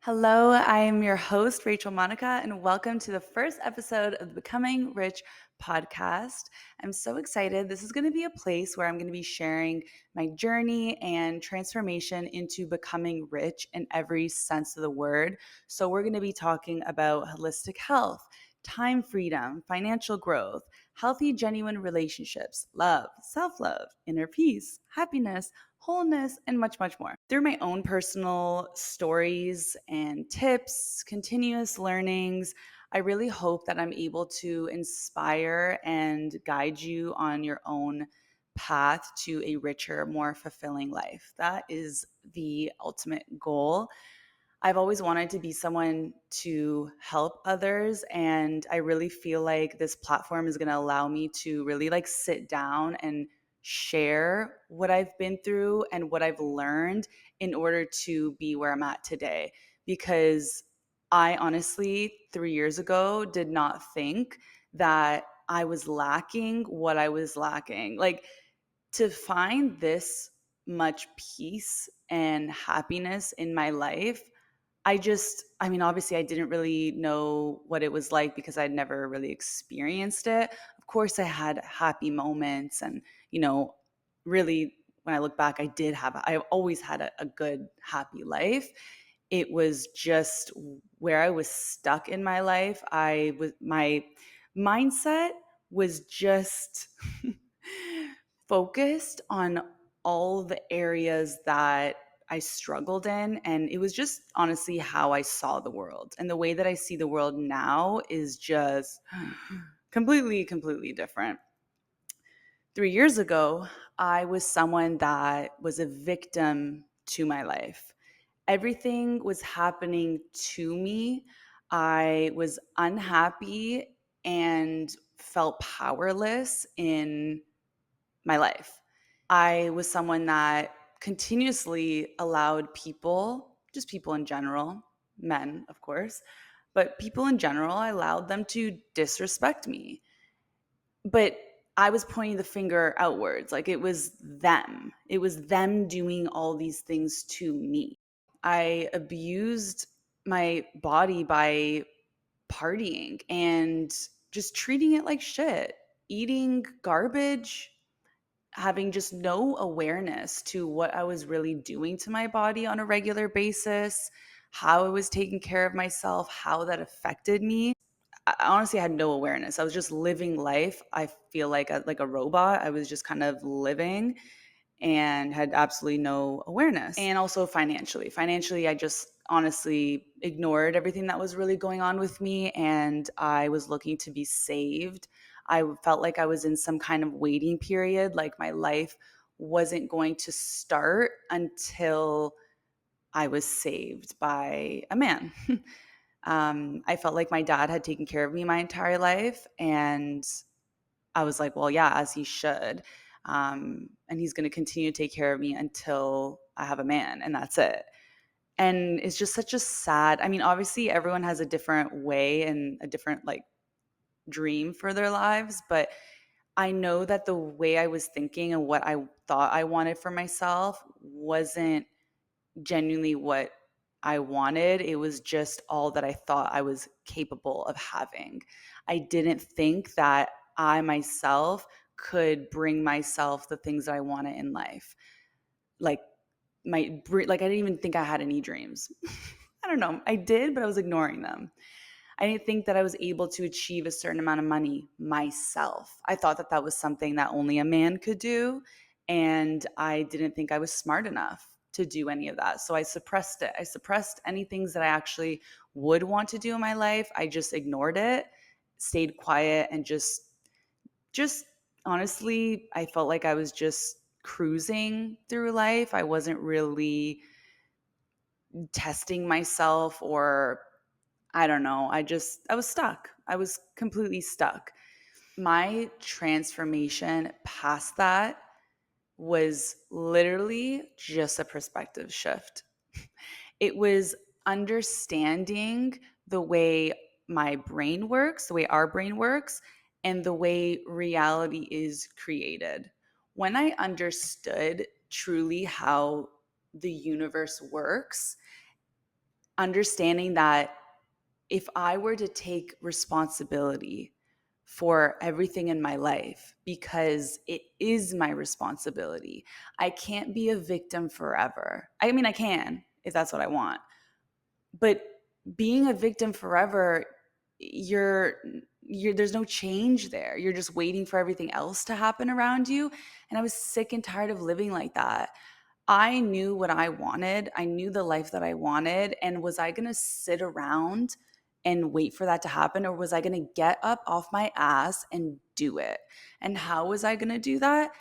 Hello, I am your host, Rachel Monica, and welcome to the first episode of the Becoming Rich podcast. I'm so excited. This is going to be a place where I'm going to be sharing my journey and transformation into becoming rich in every sense of the word. So, we're going to be talking about holistic health, time freedom, financial growth, healthy, genuine relationships, love, self love, inner peace, happiness, wholeness, and much, much more. Through my own personal stories and tips, continuous learnings, I really hope that I'm able to inspire and guide you on your own path to a richer, more fulfilling life. That is the ultimate goal. I've always wanted to be someone to help others, and I really feel like this platform is going to allow me to really sit down and share what I've been through and what I've learned in order to be where I'm at today. Because I honestly 3 years ago did not think that I was lacking what I was lacking. To find this much peace and happiness in my life, obviously, I didn't really know what it was like because I'd never really experienced it. Of course, I had happy moments, and, you know, really, when I look back, I've always had a good, happy life. It was just where I was stuck in my life. My mindset was just focused on all the areas that I struggled in. And it was just honestly how I saw the world. And the way that I see the world now is just completely, completely different. 3 years ago, I was someone that was a victim to my life. Everything was happening to me. I was unhappy and felt powerless in my life. I was someone that continuously allowed people, just people in general, men, of course, but people in general, I allowed them to disrespect me. But I was pointing the finger outwards. Like it was them. It was them doing all these things to me. I abused my body by partying and just treating it like shit, eating garbage, having just no awareness to what I was really doing to my body on a regular basis, how I was taking care of myself, how that affected me. I honestly had no awareness. I was just living life. I feel like a robot. I was just kind of living and had absolutely no awareness. And also financially, I just honestly ignored everything that was really going on with me, and I was looking to be saved. I felt like I was in some kind of waiting period, like my life wasn't going to start until I was saved by a man. I felt like my dad had taken care of me my entire life, and I was like, well, yeah, as he should. And he's going to continue to take care of me until I have a man, and that's it. And it's just such a sad, obviously, everyone has a different way and a different dream for their lives, but I know that the way I was thinking and what I thought I wanted for myself wasn't genuinely what I wanted. It was just all that I thought I was capable of having. I didn't think that I myself could bring myself the things that I wanted in life. Like I didn't even think I had any dreams. I don't know. I did, but I was ignoring them. I didn't think that I was able to achieve a certain amount of money myself. I thought that that was something that only a man could do. And I didn't think I was smart enough to do any of that. So I suppressed it. I suppressed any things that I actually would want to do in my life. I just ignored it, stayed quiet, and just honestly, I felt like I was just cruising through life. I wasn't really testing myself, or I don't know. I was stuck. I was completely stuck. My transformation past that was literally just a perspective shift. It was understanding the way my brain works, the way our brain works, and the way reality is created. When I understood truly how the universe works, understanding that if I were to take responsibility for everything in my life, because it is my responsibility, I can't be a victim forever. I mean, I can if that's what I want, but being a victim forever, you're there's no change there. You're just waiting for everything else to happen around you. And I was sick and tired of living like that. I knew what I wanted. I knew the life that I wanted. And was I going to sit around and wait for that to happen? Or was I going to get up off my ass and do it? And how was I going to do that?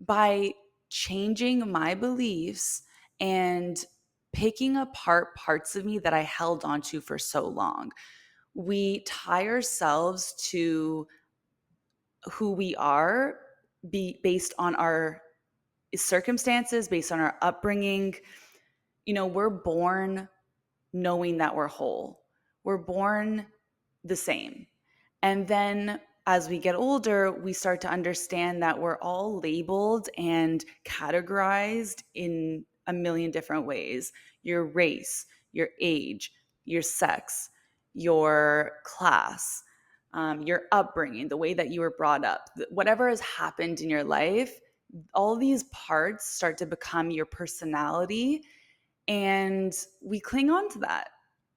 By changing my beliefs and picking apart parts of me that I held onto for so long. We tie ourselves to who we are based on our circumstances, based on our upbringing. We're born knowing that we're whole. We're born the same. And then as we get older, we start to understand that we're all labeled and categorized in a million different ways. Your race, your age, your sex, your class, your upbringing, the way that you were brought up, whatever has happened in your life, all these parts start to become your personality, and we cling on to that.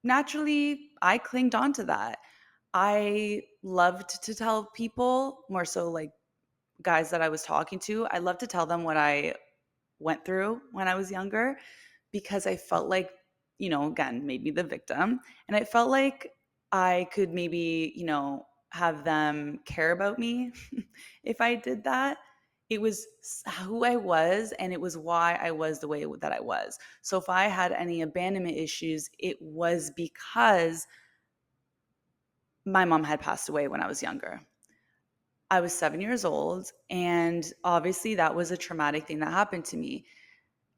Naturally, I clinged on to that. I loved to tell people, more so like guys that I was talking to, I loved to tell them what I went through when I was younger, because I felt like, again, maybe the victim. And I felt like I could maybe, have them care about me if I did that. It was who I was, and it was why I was the way that I was. So if I had any abandonment issues, it was because my mom had passed away when I was younger. I was 7 years old, and obviously that was a traumatic thing that happened to me.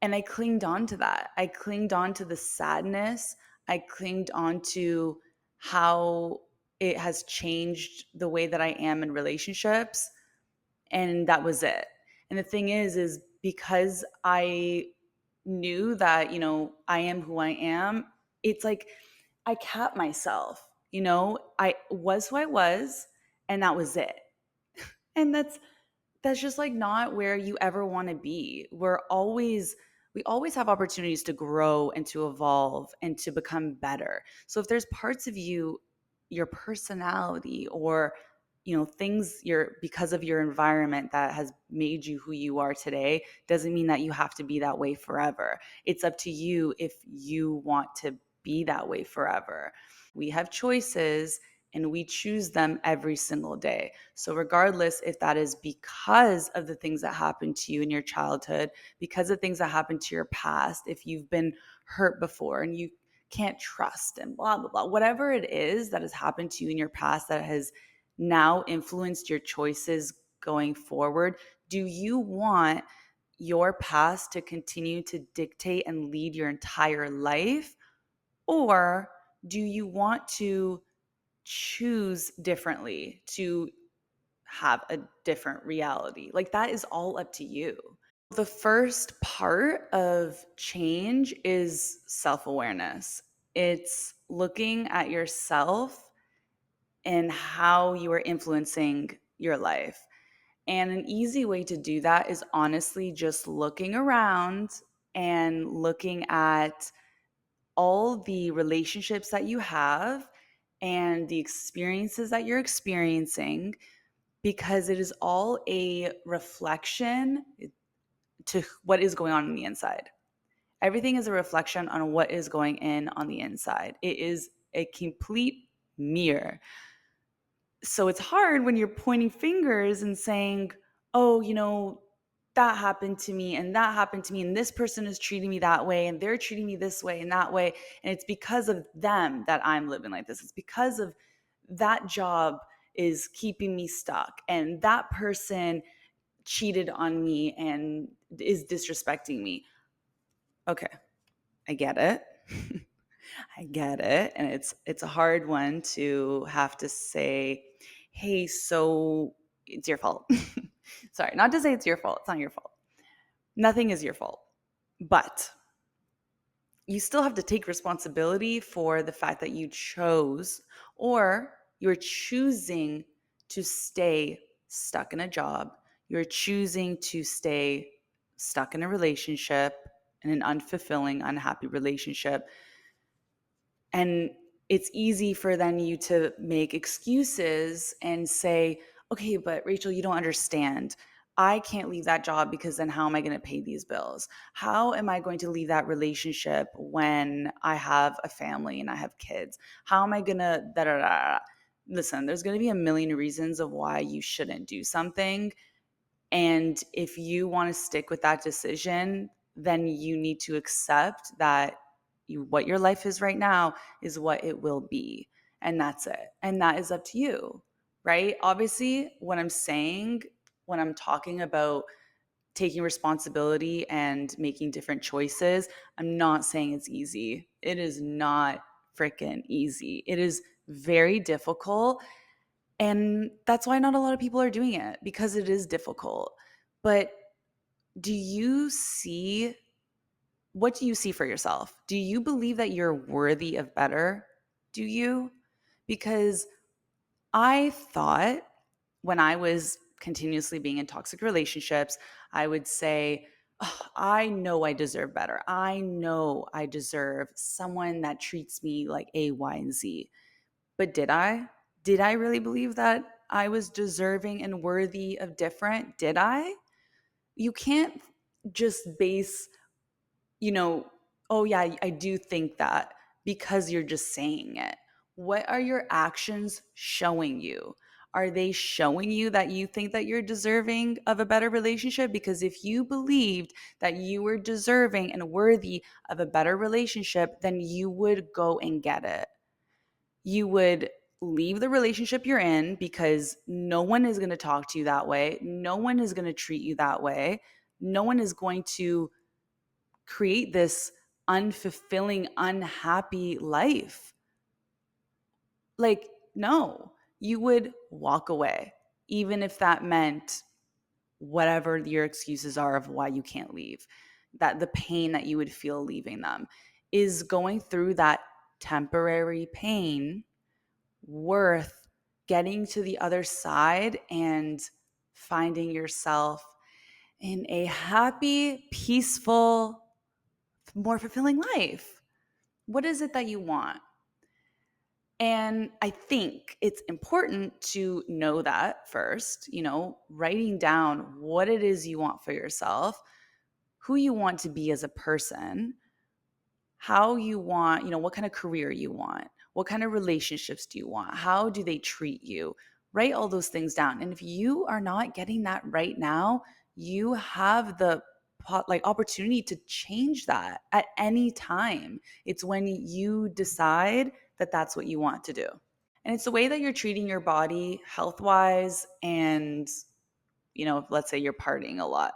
And I clinged on to that. I clinged on to the sadness. I clinged on to how it has changed the way that I am in relationships. And that was it. And the thing is because I knew that, I am who I am, it's like I capped myself, I was who I was, and that was it. And that's just like not where you ever want to be. We always have opportunities to grow and to evolve and to become better. So if there's parts of you, your personality, or things because of your environment that has made you who you are today, doesn't mean that you have to be that way forever. It's up to you if you want to be that way forever. We have choices, and we choose them every single day. So, regardless if that is because of the things that happened to you in your childhood, because of things that happened to your past, if you've been hurt before and you can't trust and blah, blah, blah, whatever it is that has happened to you in your past that has now influenced your choices going forward, do you want your past to continue to dictate and lead your entire life? Or do you want to choose differently, to have a different reality? Like, that is all up to you. The first part of change is self-awareness. It's looking at yourself and how you are influencing your life. And an easy way to do that is honestly just looking around and looking at all the relationships that you have and the experiences that you're experiencing, because it is all a reflection to what is going on the inside. Everything is a reflection on what is going in on the inside. It is a complete mirror. So it's hard when you're pointing fingers and saying, oh, that happened to me and that happened to me, and this person is treating me that way and they're treating me this way and that way. And it's because of them that I'm living like this. It's because of that job is keeping me stuck, and that person cheated on me and is disrespecting me. Okay, I get it. I get it. And it's a hard one to have to say, hey, so it's your fault. Sorry, not to say it's your fault. It's not your fault. Nothing is your fault. But you still have to take responsibility for the fact that you chose or you're choosing to stay stuck in a job. You're choosing to stay stuck in a relationship, in an unfulfilling, unhappy relationship. And it's easy for then you to make excuses and say, okay, but Rachel, you don't understand. I can't leave that job because then how am I going to pay these bills? How am I going to leave that relationship when I have a family and I have kids? How am I going to da da da? Listen, there's going to be a million reasons of why you shouldn't do something. And if you want to stick with that decision, then you need to accept that what your life is right now is what it will be. And that's it. And that is up to you, right? Obviously, what I'm saying when I'm talking about taking responsibility and making different choices, I'm not saying it's easy. It is not freaking easy. It is very difficult. And that's why not a lot of people are doing it, because it is difficult. But do you see what do you see for yourself? Do you believe that you're worthy of better? Do you? Because I thought when I was continuously being in toxic relationships, I would say, "Oh, I know I deserve better. I know I deserve someone that treats me like A, Y, and Z." But did I? Did I really believe that I was deserving and worthy of different? Did I? You can't just base, you know, oh yeah, I do think that because you're just saying it. What are your actions showing you? Are they showing you that you think that you're deserving of a better relationship? Because if you believed that you were deserving and worthy of a better relationship, then you would go and get it. You would leave the relationship you're in because no one is going to talk to you that way. No one is going to treat you that way. No one is going to create this unfulfilling, unhappy life. Like, no, you would walk away, even if that meant whatever your excuses are of why you can't leave. That the pain that you would feel leaving them is going through that temporary pain worth getting to the other side and finding yourself in a happy, peaceful, more fulfilling life. What is it that you want? And I think it's important to know that first, writing down what it is you want for yourself, who you want to be as a person, how you want, what kind of career you want, what kind of relationships do you want, how do they treat you? Write all those things down. And if you are not getting that right now, you have the opportunity to change that at any time. It's when you decide that that's what you want to do. And it's the way that you're treating your body health wise. And let's say you're partying a lot,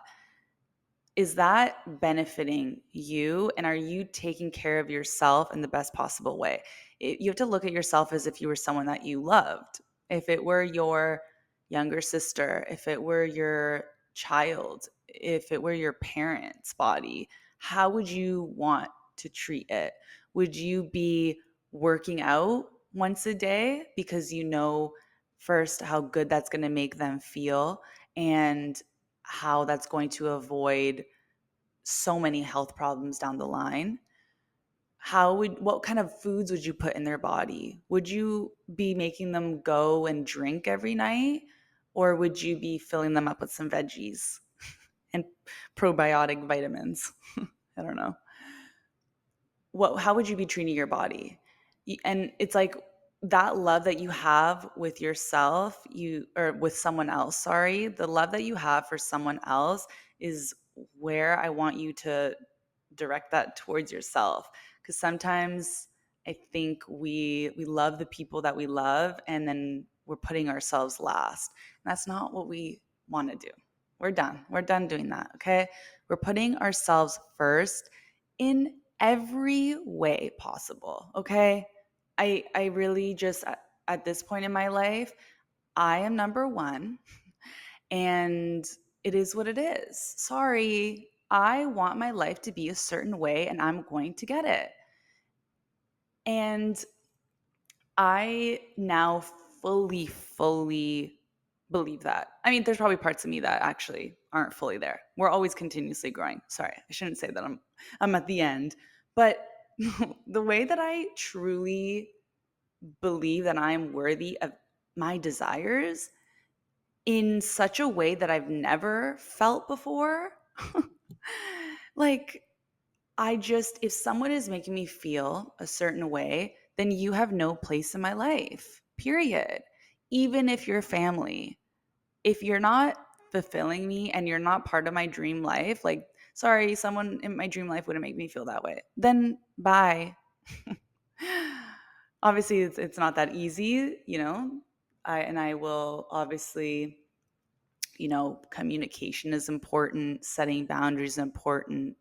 is that benefiting you? And are you taking care of yourself in the best possible way? You have to look at yourself as if you were someone that you loved. If it were your younger sister, if it were your child, if it were your parents' body, how would you want to treat it? Would you be working out once a day because you know first how good that's going to make them feel and how that's going to avoid so many health problems down the line? What kind of foods would you put in their body? Would you be making them go and drink every night, or would you be filling them up with some veggies and probiotic vitamins? I don't know. How would you be treating your body? And it's like that love that you have with yourself, or with someone else, sorry, the love that you have for someone else is where I want you to direct that towards yourself. Because sometimes I think we love the people that we love, and then we're putting ourselves last. And that's not what we want to do. We're done doing that. Okay, we're putting ourselves first in every way possible. Okay, I really just at this point in my life, I am number one, and it is what it is. Sorry, I want my life to be a certain way and I'm going to get it. And I now fully believe that. I mean, there's probably parts of me that actually aren't fully there. We're always continuously growing. Sorry, I shouldn't say that I'm at the end. But the way that I truly believe that I'm worthy of my desires in such a way that I've never felt before. Like, if someone is making me feel a certain way, then you have no place in my life, period. Even if you're family, if you're not fulfilling me and you're not part of my dream life, like, sorry, someone in my dream life wouldn't make me feel that way, then bye. Obviously, it's not that easy, I will obviously, communication is important, setting boundaries is important,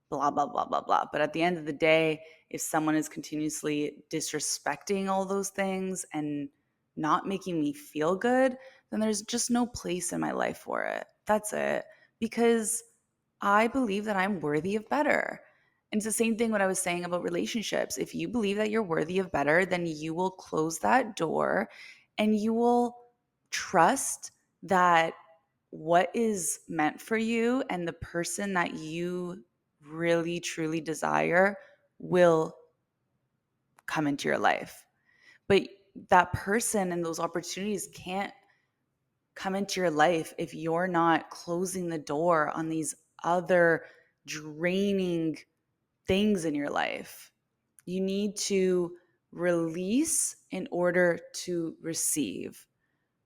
blah, blah, blah, blah, blah. But at the end of the day, if someone is continuously disrespecting all those things and not making me feel good, then there's just no place in my life for it. That's it. Because I believe that I'm worthy of better. And it's the same thing what I was saying about relationships. If you believe that you're worthy of better, then you will close that door and you will trust that what is meant for you and the person that you really truly desire will come into your life. But that person and those opportunities can't come into your life if you're not closing the door on these other draining things in your life. You need to release in order to receive.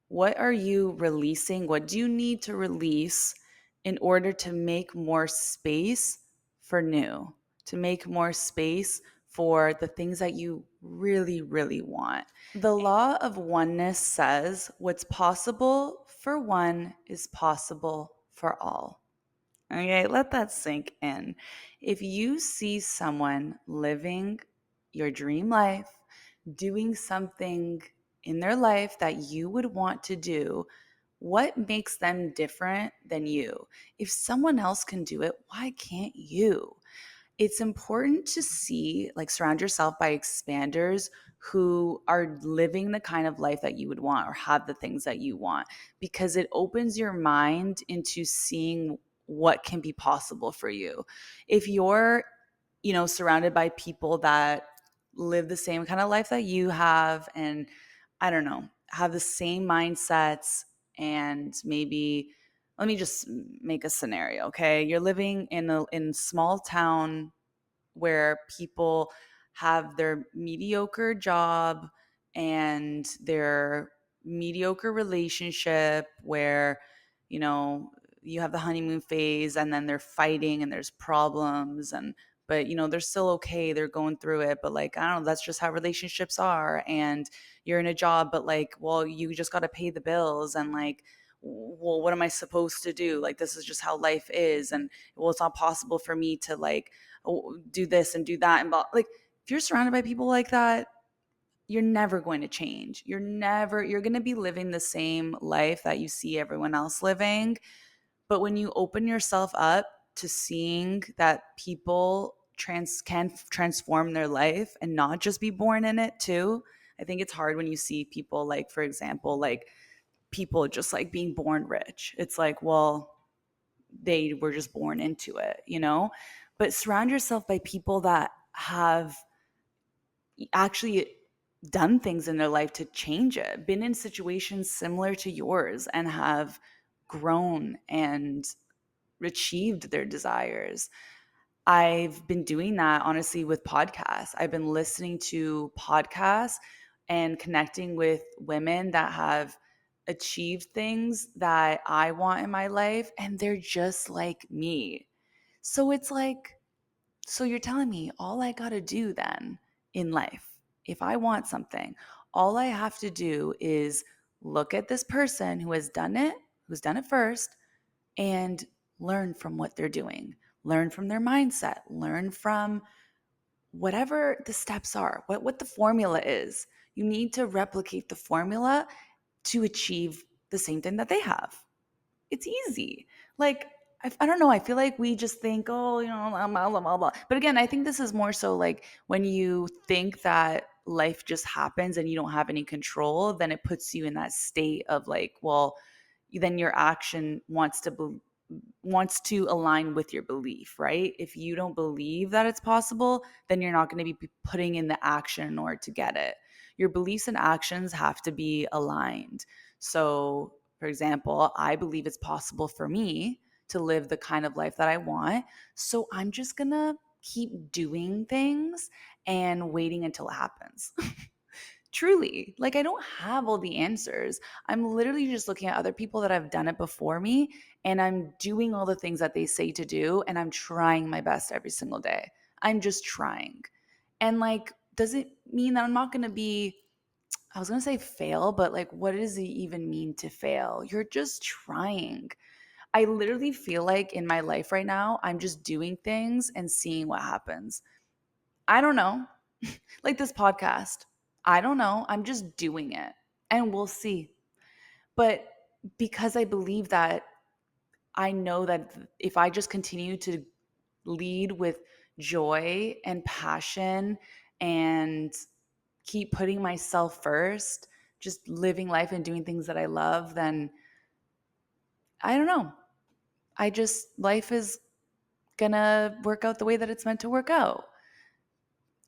What are you releasing? What do you need to release in order to make more space for new, to make more space for the things that you really, really want? The law of oneness says what's possible for one is possible for all. Okay, let that sink in. If you see someone living your dream life, doing something in their life that you would want to do, what makes them different than you? If someone else can do it, why can't you? It's important to surround yourself by expanders who are living the kind of life that you would want or have the things that you want, because it opens your mind into seeing what can be possible for you. If you're, surrounded by people that live the same kind of life that you have, and I don't know, have the same mindsets, and maybe, let me just make a scenario, okay? You're living in small town where people have their mediocre job and their mediocre relationship, where, you know, you have the honeymoon phase and then they're fighting and there's problems, and but they're still okay, they're going through it, but like, I don't know, that's just how relationships are. And you're in a job, but like, well, you just got to pay the bills, and like, well, what am I supposed to do? Like, this is just how life is, and well, it's not possible for me to like do this and do that, and like, if you're surrounded by people like that, you're never going to change. You're going to be living the same life that you see everyone else living. But when you open yourself up to seeing that people can transform their life and not just be born in it too. I think it's hard when you see people, like, for example, like people just like being born rich. It's like, well, they were just born into it. But surround yourself by people that have actually done things in their life to change it, been in situations similar to yours, and have grown and achieved their desires. I've been doing that honestly with podcasts. I've been listening to podcasts and connecting with women that have achieved things that I want in my life, and they're just like me. So it's like, so you're telling me all I got to do then in life, if I want something, all I have to do is look at this person who's done it first, and learn from what they're doing, learn from their mindset, learn from whatever the steps are, what the formula is. You need to replicate the formula to achieve the same thing that they have. It's easy. Like, I don't know. I feel like we just think, oh, blah, blah, blah, blah, blah. But again, I think this is more so like when you think that life just happens and you don't have any control, then it puts you in that state of like, well, then your action wants to align with your belief, right? If you don't believe that it's possible, then you're not going to be putting in the action in order to get it. Your beliefs and actions have to be aligned. So, for example, I believe it's possible for me to live the kind of life that I want. So, I'm just going to keep doing things and waiting until it happens. Truly, like I don't have all the answers. I'm literally just looking at other people that have done it before me and I'm doing all the things that they say to do and I'm trying my best every single day. I'm just trying. And like, does it mean that I'm not going to be, I was going to say fail, but like, what does it even mean to fail? You're just trying. I literally feel like in my life right now, I'm just doing things and seeing what happens. I don't know. Like this podcast. I don't know. I'm just doing it and we'll see. But because I believe that, I know that if I just continue to lead with joy and passion and keep putting myself first, just living life and doing things that I love, then I don't know. Life is gonna work out the way that it's meant to work out.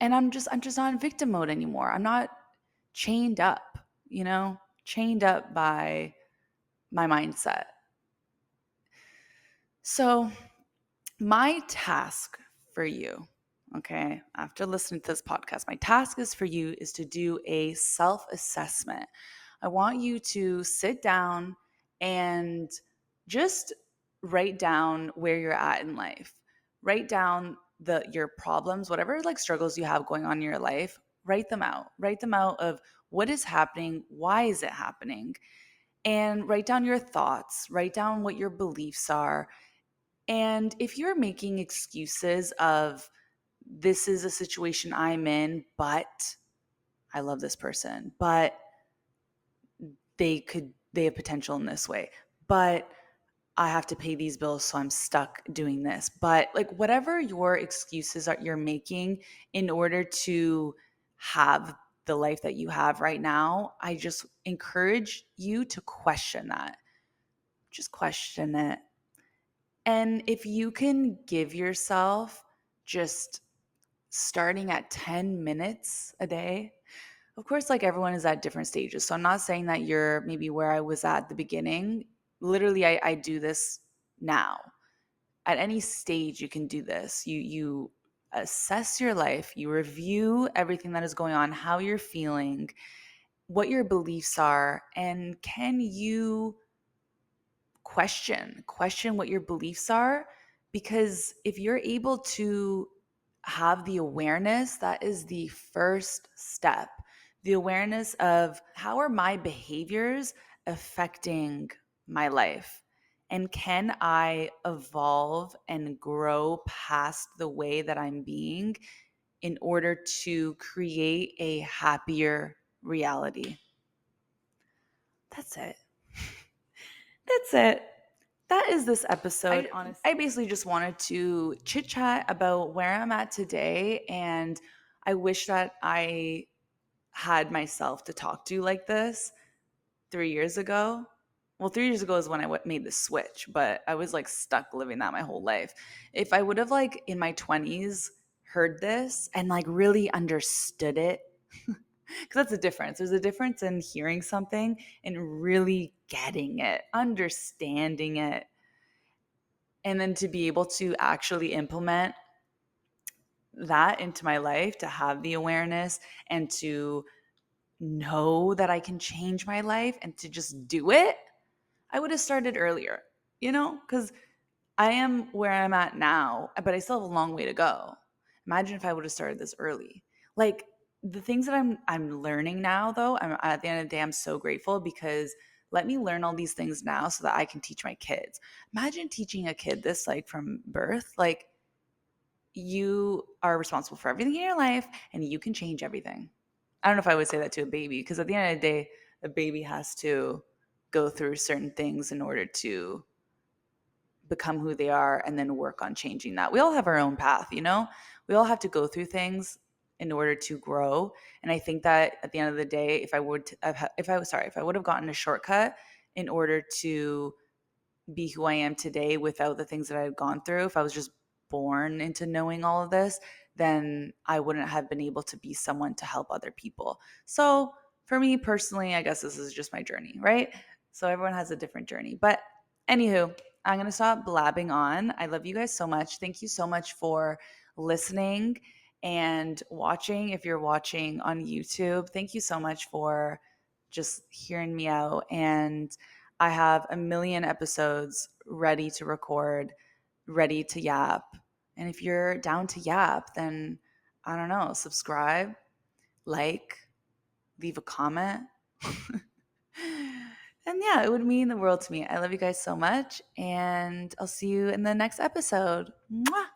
And I'm just not in victim mode anymore. I'm not chained up, chained up by my mindset. So, my task for you, okay, after listening to this podcast, my task is for you is to do a self-assessment. I want you to sit down and just write down where you're at in life. Write down your problems, whatever like struggles you have going on in your life, write them out. Write them out of what is happening, why is it happening? And write down your thoughts, write down what your beliefs are. And if you're making excuses of this is a situation I'm in, but I love this person, but they have potential in this way, but I have to pay these bills, so I'm stuck doing this. But like whatever your excuses are you're making in order to have the life that you have right now, I just encourage you to question that. Just question it. And if you can give yourself just starting at 10 minutes a day, of course, like everyone is at different stages. So I'm not saying that you're maybe where I was at the beginning. Literally, I do this now. At any stage, you can do this. You assess your life, you review everything that is going on, how you're feeling, what your beliefs are, and can you question what your beliefs are, because if you're able to have the awareness, that is the first step. The awareness of how are my behaviors affecting my life, and can I evolve and grow past the way that I'm being in order to create a happier reality. That's it. That's it. That is this episode. I basically just wanted to chit chat about where I'm at today. And I wish that I had myself to talk to like this 3 years ago. Well, 3 years ago is when I made the switch, but I was like stuck living that my whole life. If I would have like in my 20s heard this and like really understood it, because that's the difference. There's a difference in hearing something and really getting it, understanding it, and then to be able to actually implement that into my life, to have the awareness and to know that I can change my life and to just do it, I would have started earlier, because I am where I'm at now, but I still have a long way to go. Imagine if I would have started this early. Like the things that I'm learning now, though, at the end of the day, I'm so grateful because let me learn all these things now so that I can teach my kids. Imagine teaching a kid this like from birth, like you are responsible for everything in your life and you can change everything. I don't know if I would say that to a baby because at the end of the day, a baby has to go through certain things in order to become who they are and then work on changing that. We all have our own path, we all have to go through things in order to grow. And I think that at the end of the day, if I would have gotten a shortcut in order to be who I am today without the things that I had gone through, if I was just born into knowing all of this, then I wouldn't have been able to be someone to help other people. So for me personally, I guess this is just my journey, right? So everyone has a different journey. But anywho, I'm going to stop blabbing on. I love you guys so much. Thank you so much for listening and watching. If you're watching on YouTube, thank you so much for just hearing me out. And I have a million episodes ready to record, ready to yap. And if you're down to yap, then I don't know, subscribe, like, leave a comment. And yeah, it would mean the world to me. I love you guys so much. And I'll see you in the next episode. Mwah!